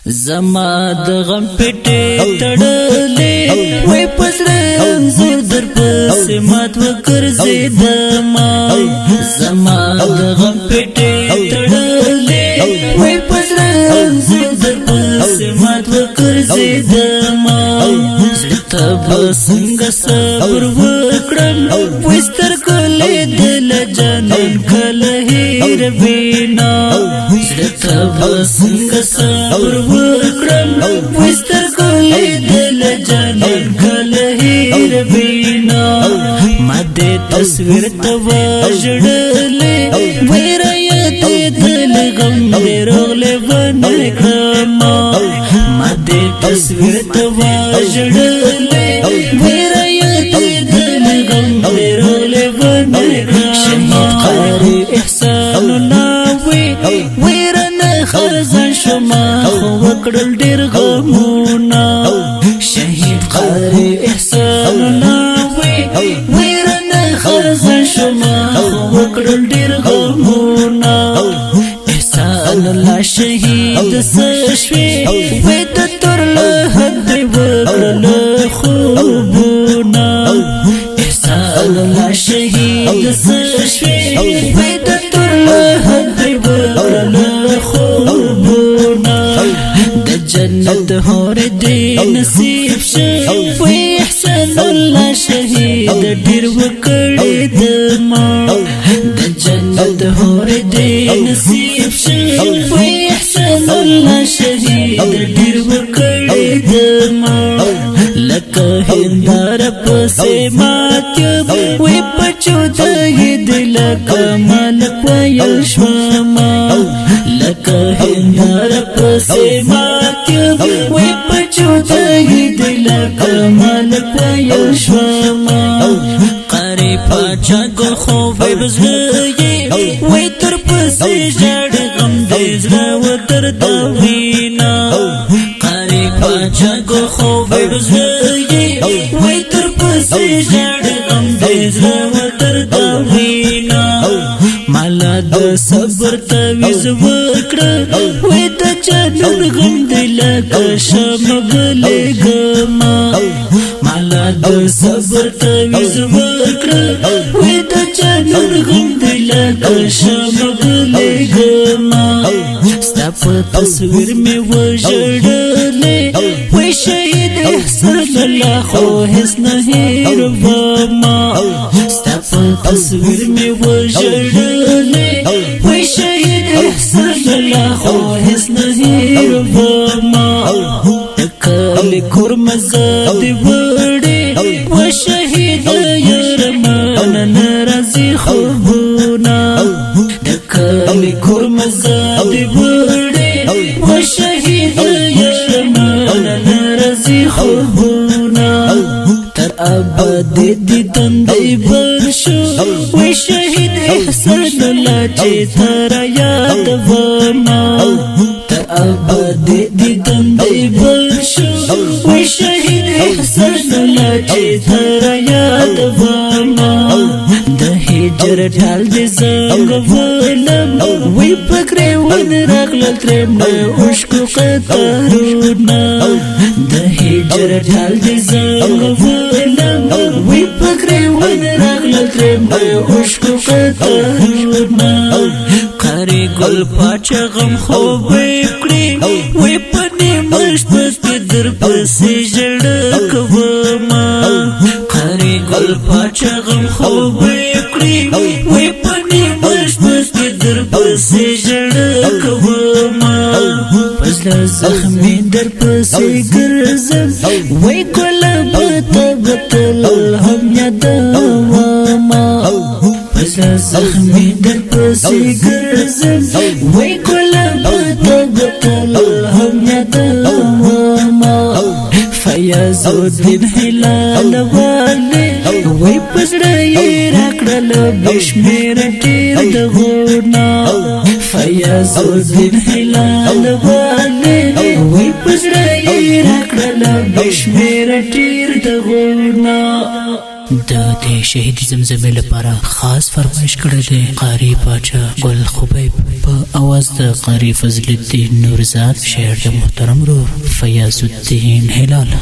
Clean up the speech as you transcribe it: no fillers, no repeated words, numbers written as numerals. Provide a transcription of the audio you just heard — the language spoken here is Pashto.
زما د غم پټه تړلې وې پسړه انځور در پسې مات وکرځېدما زما د غم پټه تړلې وې پسړه انځور در پسې مات وکرځېدما زړه به څنګه صبر وکړم وستر کله دل جانان کله هیر بینا زړه به څنګه صبر وکړم وستر کله دل جانان کله هیر بینا ما دې تصویر ته وژړلې ویرایت دل غم دې رغلې باندې کړم ما دې تصویر ته وژړلې ویرایت دل غم دې رغلې باندې کړم قاری احسان ناوي ویرنه خرزن شما خو وکړل ډېر غمونه شهید قاری احسان ناوي ویرنه خرزن شما خو وکړل ډېر غمونه احسان الله شهید سشوي وې د تر له حد وکړل خوبونه احسان الله شهید سشوي وې د تر له حد وکړل خوبونه د جنت هور دې نصیب شه وې احسان الله شهید ډېر وکړې دما د جنت هور دې نصیب شه وې احسان الله شهید ډېر وکړې دما لکه هندار پسې ماتم وې پچو دې دل کمال پایل شوما لکه هندار پسې ماتم وې پچو دې دل کمال پایل شوما قاری پاچا ګل خو به بزړی وې تر پسې جړ غم دې زړه وتر دا وینا قاری پاچا ګل خو به بزړی وې تر پسې جړ غم دې زړه وتر دا وینا مالا د صبر تعویذ وکړه وې د جنون غم دې لکه شمع بلېږما مالا د صبر تعویذ وکړه وې د جنون غم دې لکه شمع بلېږما ستا په تصویر مې وژړلې وې شهید احسان الله خو هېڅ نه هېرومه ستا په تصویر مې وژړلې وې شهید احسان الله خو هېڅ نه هېرومه د کلي کور مزه دې وړې وې شهید یارمان نه راځي خوبونه د کلي کور مزه دې وړې وې شهید یارمان نه راځي خوبونه تر ابد دې تندې بر شو وې شهید احسان الله چې تر یاد وما تر ابد دې تندې بر شو وې شهید احسان الله چې تر یاد وما د هجر ټال دې زنګ ولم وې پکړې ون راغلل ترم اوشکو قطرونه د هجر ټال دې زنګ ولم وې پکړې ون راغلل ترم اوشکو قطرونه قاری ګل پاچا غم خو وکړې وې پنې مش پس در پسې جړ کوما قاری ګل پاچا غم خو وکړې وې پنې مش پس در پسې جړ کوما پسله زخمي در پسې ګرځم وې کله بتل هم یادوما پسله زخمي در پسې ګرځم وې کله بتل هم یادوما فیاض الدین هلال والے وې پسړه یې راکړل بشمیر ټیر دغونه فیاض الدین هلال والے وې پسړه یې راکړل بشمیر ټیر دغونه د دې شهید زمزمې لپاره خاص فرمایش کړی دی قاری باچا ګل خبیب په اواز د قاری فضل الدین نورزاد، شعر د محترم روح فیاض الدین هلال.